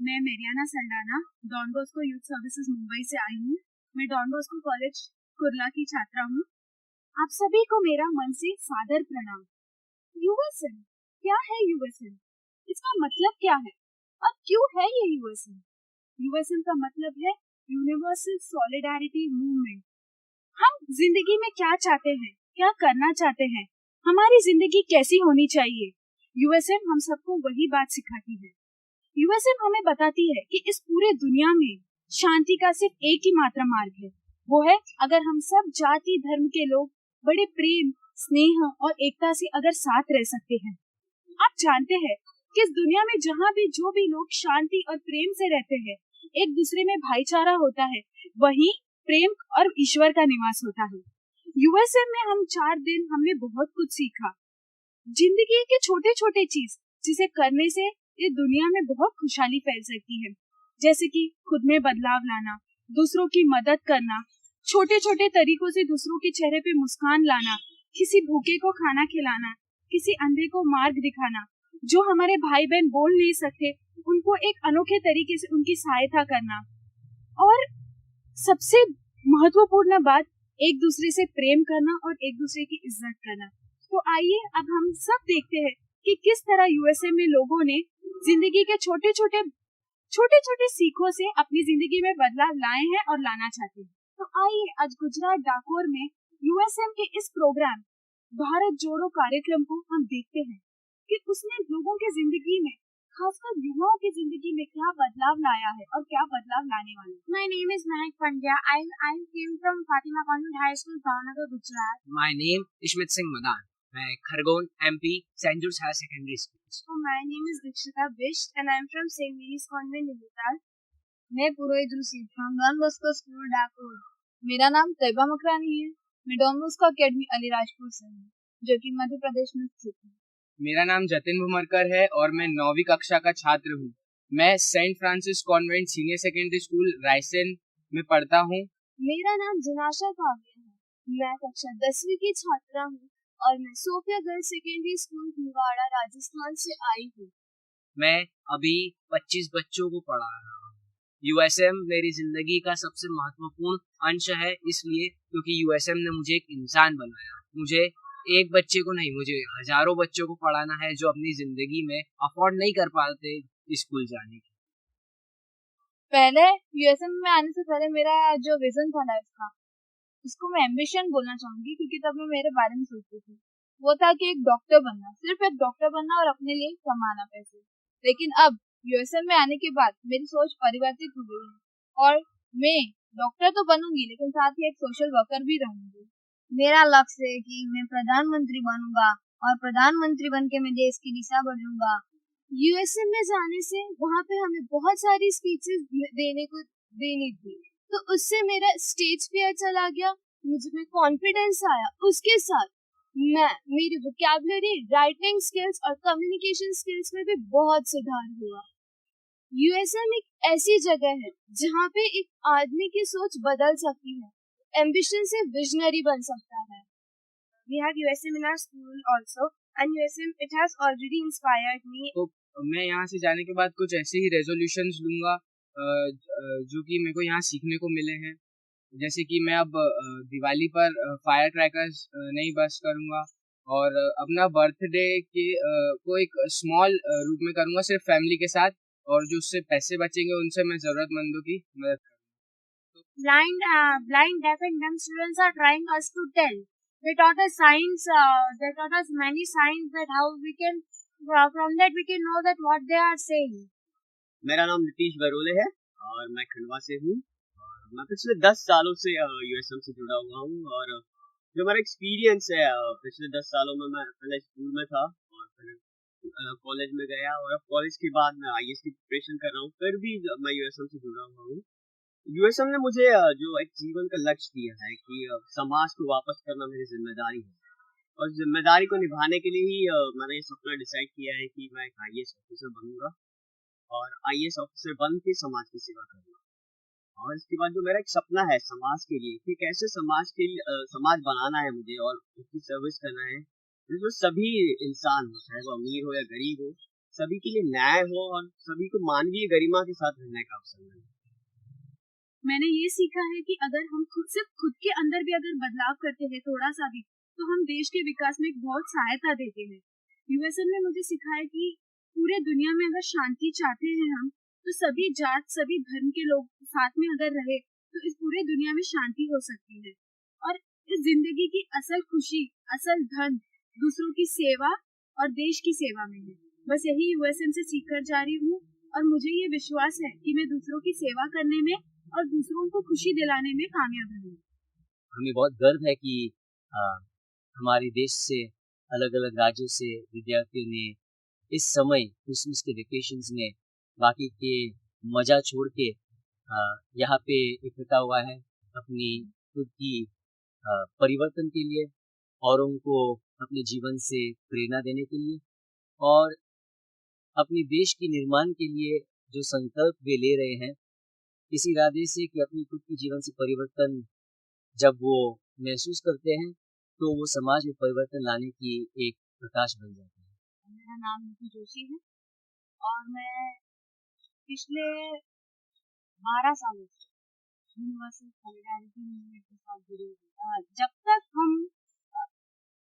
मैं Mariana Saldana Don Bosco youth services Mumbai से आई हूँ। मैं डॉन बॉस्को कॉलेज कुर्ला की छात्रा हूँ। आप सभी को मेरा मन से सादर प्रणाम। यूएसएन क्या है? यूएसएन इसका मतलब क्या है और क्यों है ये यूएसएन? यूएसएन का मतलब है यूनिवर्सल सॉलिडारिटी मूवमेंट। हम जिंदगी में क्या चाहते हैं, क्या करना चाहते हैं, हमारी जिंदगी कैसी होनी चाहिए, यूएसएन हम सबको वही बात सिखाती है। यूएसएन हमें बताती है कि इस पूरे दुनिया में शांति का सिर्फ एक ही मात्र मार्ग है, वो है अगर हम सब जाति धर्म के लोग बड़े प्रेम, स्नेह और एकता से अगर साथ रह सकते हैं। आप जानते हैं कि इस दुनिया में जहाँ भी जो भी लोग शांति और प्रेम से रहते हैं, एक दूसरे में भाईचारा होता है, वहीं प्रेम और ईश्वर का निवास होता है। यूएसएन में हम 4 दिन हमने बहुत कुछ सीखा। जिंदगी के छोटे छोटे चीज जिसे करने से इस दुनिया में बहुत खुशहाली फैल सकती है, जैसे कि खुद में बदलाव लाना, दूसरों की मदद करना, छोटे छोटे तरीकों से दूसरों के चेहरे पे मुस्कान लाना, किसी भूखे को खाना खिलाना, किसी अंधे को मार्ग दिखाना, जो हमारे भाई बहन बोल नहीं सकते उनको एक अनोखे तरीके से उनकी सहायता करना, और सबसे महत्वपूर्ण बात एक दूसरे से प्रेम करना और एक दूसरे की इज्जत करना। तो आइए अब हम सब देखते हैं कि किस तरह यूएसए में लोगों ने जिंदगी के छोटे छोटे सीखों से अपनी जिंदगी में बदलाव लाए हैं और लाना चाहते हैं। तो आइए आज गुजरात डाकोर में यूएसएम के इस प्रोग्राम भारत जोड़ो कार्यक्रम को हम देखते हैं कि उसने लोगों की जिंदगी में, खासकर युवाओं की जिंदगी में क्या बदलाव लाया है और क्या बदलाव लाने वाला है। My name is Mahek Pandya. I came from Fatima Convent High School, Bhavnagar, Gujarat. My name Ishmit Singh Madan. मैं Khargone MP saint Jules higher secondary school. So my name is Dikshita Bisht and I am from St. Mary's Convent, Ninital. मैं Purohit Rusi from Don Bosco school Dakor. मेरा नाम तैयबा मकरानी है। मैं don Bosco academy Alirajpur से हूँ, जो कि मध्य प्रदेश में स्थित है। मेरा नाम जतिन भुमरकर है और मैं 9वीं कक्षा का छात्र हूँ। मैं saint Francis convent senior secondary school Raisen में पढ़ता हूँ। मेरा नाम जिनाशा काव्या है। मैं कक्षा 10वीं की छात्रा हूँ और मैं Sophia girls secondary school Bhilwara Rajasthan से आई हूँ। मैं अभी 25 बच्चों को पढ़ा रहा हूँ। यूएसएम मेरी जिंदगी का सबसे महत्वपूर्ण अंश है, इसलिए क्योंकि यूएसएम ने मुझे एक इंसान बनाया। मुझे एक बच्चे को नहीं, मुझे हजारों बच्चों को पढ़ाना है जो अपनी जिंदगी में अफोर्ड नहीं कर पाते स्कूल जाने की। पहले यूएसएम में आने से पहले मेरा जो विजन था लाइफ का, इसको मैं एम्बिशन बोलना चाहूंगी, क्योंकि तब मैं मेरे बारे में सोचती थी। वो था कि एक डॉक्टर बनना, सिर्फ एक डॉक्टर बनना और अपने लिए कमाना पैसे। लेकिन अब यूएसएम में आने के बाद मेरी सोच परिवर्तित हो गई है और मैं डॉक्टर तो बनूंगी लेकिन साथ ही एक सोशल वर्कर भी रहूंगी। मेरा लक्ष्य है कि मैं प्रधानमंत्री बनूंगा और प्रधानमंत्री बनके मैं देश की दिशा बदलूंगा। यूएसए में जाने से वहाँ पे हमें बहुत सारी स्पीचेस देनी थी, तो उससे मेरा स्टेज फियर चला गया, मुझ में कॉन्फिडेंस आया। उसके साथ मेरी वोकैबुलरी, राइटिंग स्किल्स और कम्युनिकेशन स्किल्स में भी बहुत सुधार हुआ। यूएसएम एक ऐसी जगह है जहाँ पे एक आदमी की सोच बदल सकती है, एम्बिशन से विजनरी बन सकता है। We have USM in our school also, and USM it has already inspired me. तो मैं यहाँ से जाने के बाद कुछ ऐसे ही रेजोल्यूशंस लूंगा जो कि मेरे को यहाँ सीखने को मिले हैं। जैसे कि मैं अब दिवाली पर फायर क्रैकर्स नहीं बर्स्ट करूँगा और अपना बर्थडे के को एक स्मॉल रूप में करूँगा, सिर्फ फैमिली के साथ, और जो उससे पैसे बचेंगे उनसे मैं ज़रूरतमंदों की मदद करूँगा। Blind, deaf and dumb students are trying us to tell. They taught us signs. They taught us many signs that how we can, from that we can know that what they are saying. मेरा नाम नीतीश बरोले है और मैं खंडवा से हूँ और मैं पिछले 10 सालों से यूएसएम से जुड़ा हुआ हूँ। और जो मेरा एक्सपीरियंस है पिछले 10 सालों में, मैं पहले स्कूल में था और फिर कॉलेज में गया और अब कॉलेज के बाद मैं आईएएस की प्रिपरेशन कर रहा हूँ, फिर भी मैं यूएसएम से जुड़ा हुआ हूँ। यूएसएम ने मुझे जो एक जीवन का लक्ष्य दिया है कि समाज को वापस करना मेरी जिम्मेदारी है और जिम्मेदारी को निभाने के लिए ही मैंने ये सपना डिसाइड किया है कि मैं एक आईएएस ऑफिसर बनूंगा और आईएएस ऑफिसर बन के समाज की सेवा करूंगा। और इसके बाद जो मेरा एक सपना है समाज के लिए कि कैसे समाज बनाना है मुझे और उसकी सर्विस करना है जिसमें सभी इंसान हो, चाहे वो अमीर हो या गरीब हो, सभी के लिए न्याय हो और सभी को मानवीय गरिमा के साथ रहने का अवसर मिले। मैंने ये सीखा है कि अगर हम खुद के अंदर भी अगर बदलाव करते हैं थोड़ा सा भी, तो हम देश के विकास में बहुत सहायता देते हैं। यूएसएन ने मुझे सिखाया कि पूरे दुनिया में अगर शांति चाहते हैं हम, तो सभी जात सभी धर्म के लोग साथ में अगर रहे तो इस पूरे दुनिया में शांति हो सकती है। और इस जिंदगी की असल खुशी, असल धन दूसरों की सेवा और देश की सेवा में है। बस यही यूएसएन से सीख कर जा रही हूँ और मुझे ये विश्वास है कि मैं दूसरों की सेवा करने में और दूसरों को खुशी दिलाने में कामयाब रहूंगी। हमें बहुत गर्व है कि हमारे देश से अलग अलग राज्यों से विद्यार्थियों ने इस समय क्रिसमस के वेकेशंस में बाकी के मजा छोड़ के यहाँ पे इकट्ठा हुआ है अपनी खुद की परिवर्तन के लिए, औरों को अपने जीवन से प्रेरणा देने के लिए और अपने देश के निर्माण के लिए जो संकल्प वे ले रहे हैं, इस इरादे से कि अपनी खुद की जीवन से परिवर्तन जब वो महसूस करते हैं तो वो समाज में परिवर्तन लाने की एक प्रकाश बन जाते हैं। मेरा नाम नीतू जोशी है और मैं पिछले 12 सालों से यूनिवर्सल सॉलिडारिटी मूवमेंट के साथ जुड़ी हूँ। जब तक हम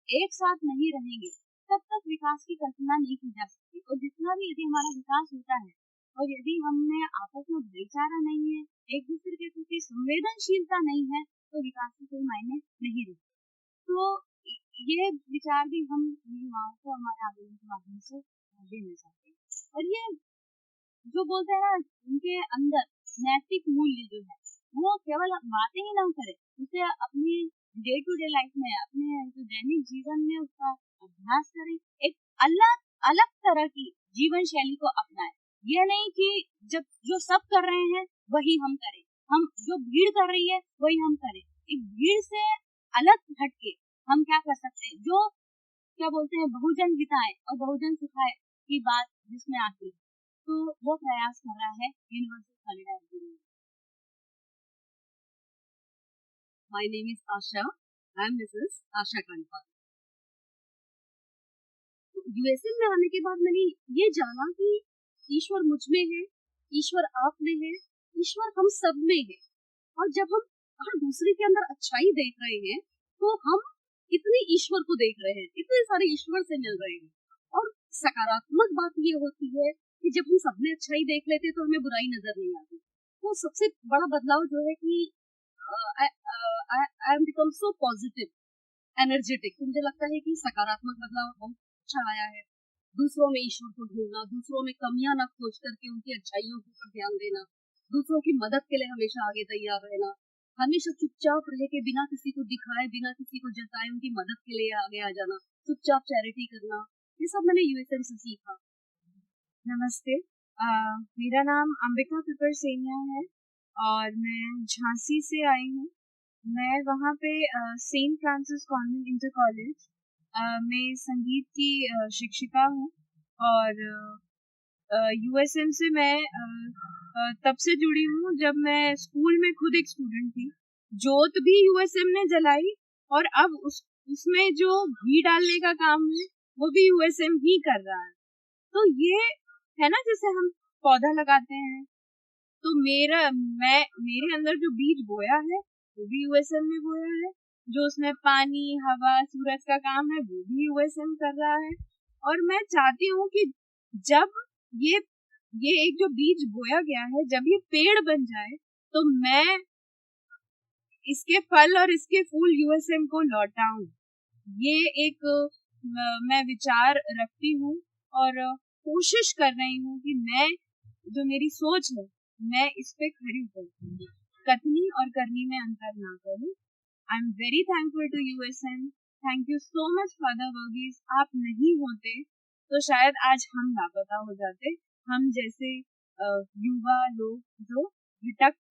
एक साथ नहीं रहेंगे तब तक विकास की कल्पना नहीं की जा सकती। और जितना भी यदि हमारा विकास होता है और यदि हमने आपस में भाईचारा नहीं है, एक दूसरे के प्रति संवेदनशीलता नहीं है, तो विकास के कोई मायने नहीं रहते। तो ये विचार भी हम युवाओं को हमारे आंदोलन के माध्यम से देना चाहते हैं। और ये जो बोलते हैं ना, उनके अंदर नैतिक मूल्य जो है वो केवल बातें ही ना करें, उसे अपनी डे टू डे लाइफ में, अपने जो दैनिक जीवन में उसका अभ्यास करें, एक अलग अलग तरह की जीवन शैली को अपनाएं। यह नहीं कि जब जो सब कर रहे हैं वही हम करें, हम जो भीड़ कर रही है वही हम करें। एक भीड़ से अलग हटके हम क्या कर सकते हैं, जो क्या बोलते हैं बहुजन हिताए और बहुजन सुखाए की बात जिसमें आती है, तो वो प्रयास कर रहा है universal solidarity. My name is Asha. I am Mrs. Asha Kanpal. USA में आने के बाद मैंने ये जाना कि ईश्वर मुझ में है, ईश्वर आप में है, ईश्वर हम सब में है। और जब हम हर दूसरे के अंदर अच्छाई देख रहे हैं तो हम इतने ईश्वर को देख रहे हैं, इतने सारे ईश्वर से मिल रहे हैं। और सकारात्मक बात ये होती है कि जब हम सब में अच्छाई देख लेते हैं तो हमें बुराई नजर नहीं आती। तो सबसे बड़ा बदलाव जो है कि I am become so positive, energetic. तो मुझे लगता है कि सकारात्मक बदलाव बहुत अच्छा आया है। दूसरों में ईश्वर को ढूंढना, दूसरों में कमियां न खोज करके उनकी अच्छाइयों पर ध्यान देना, दूसरों की मदद के लिए हमेशा आगे तैयार रहना, हमेशा चुपचाप रह के बिना किसी को दिखाए, बिना किसी को जताए उनकी मदद के लिए आगे आ जाना, चुपचाप चैरिटी करना, ये सब मैंने यूएसएम से सीखा। नमस्ते, मेरा नाम अंबिका पिपर सेनिया है और मैं झांसी से आई हूँ। मैं वहाँ पे saint Francis convent inter college में संगीत की शिक्षिका हूँ। और यूएसएम से मैं तब से जुड़ी हूँ जब मैं स्कूल में खुद एक स्टूडेंट थी। जोत भी यूएसएम ने जलाई और अब उसमें जो घी डालने का काम है वो भी यूएसएम ही कर रहा है। तो ये है ना, जैसे हम पौधा लगाते हैं तो मेरे अंदर जो बीज बोया है वो भी यूएसएम ने बोया है, जो उसमें पानी, हवा, सूरज का काम है वो भी यूएसएम कर रहा है। और मैं चाहती हूँ कि जब ये एक जो बीज बोया गया है, जब ये पेड़ बन जाए तो मैं इसके फल और इसके फूल यूएसएम को लौटाऊं। ये एक मैं विचार रखती हूँ और कोशिश कर रही हूँ कि मैं, जो मेरी सोच है, मैं इस पे खड़ी उतरूंगी, कथनी और करनी में अंतर ना करूं। I am very thankful to USM. Thank you so much father Varghese. आप नहीं होते तो शायद आज हम लापता हो जाते, हम जैसे युवा लोग जो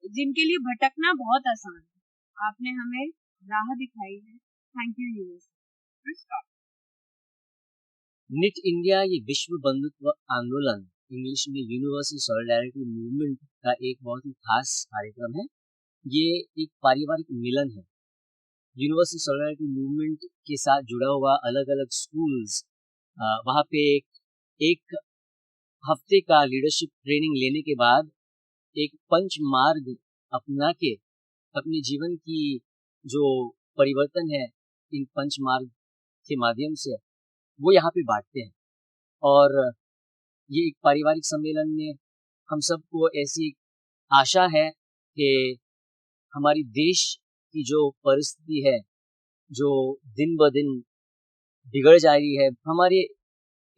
जिनके लिए भटकना बहुत आसान है। आपने हमें राह दिखाई है। Thank you USM. Knit India ये विश्व बंधुत्व आंदोलन, इंग्लिश में यूनिवर्सल सॉलिडारिटी मूवमेंट का एक बहुत ही खास कार्यक्रम है। ये एक पारिवारिक मिलन है। यूनिवर्सल सॉलिडारिटी मूवमेंट के साथ जुड़ा हुआ अलग अलग स्कूल्स, वहाँ पे एक हफ्ते का लीडरशिप ट्रेनिंग लेने के बाद एक पंच मार्ग अपना के अपने जीवन की जो परिवर्तन है इन पंच मार्ग के माध्यम से वो यहाँ पे बांटते हैं। और ये एक पारिवारिक सम्मेलन में हम सबको ऐसी आशा है कि हमारी देश की जो परिस्थिति है जो दिन ब दिन बिगड़ जा रही है, हमारे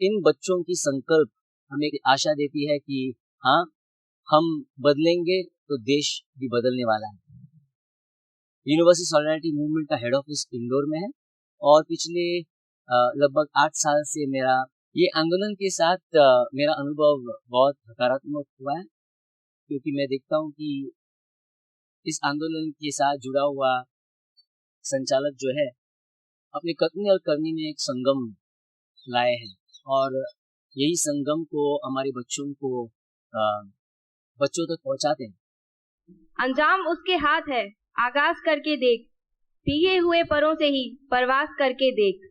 इन बच्चों की संकल्प हमें आशा देती है कि हाँ, हम बदलेंगे तो देश भी बदलने वाला है। यूनिवर्सल सॉलिडारिटी मूवमेंट का हेड ऑफिस इंदौर में है और पिछले लगभग 8 साल से मेरा ये आंदोलन के साथ मेरा अनुभव बहुत सकारात्मक हुआ है, क्योंकि मैं देखता हूँ कि इस आंदोलन के साथ जुड़ा हुआ संचालक जो है अपने कथनी और करनी में एक संगम लाए हैं और यही संगम को हमारे बच्चों तक पहुंचाते हैं। अंजाम उसके हाथ है, आगाज करके देख, भीगे हुए परों से ही परवास करके देख।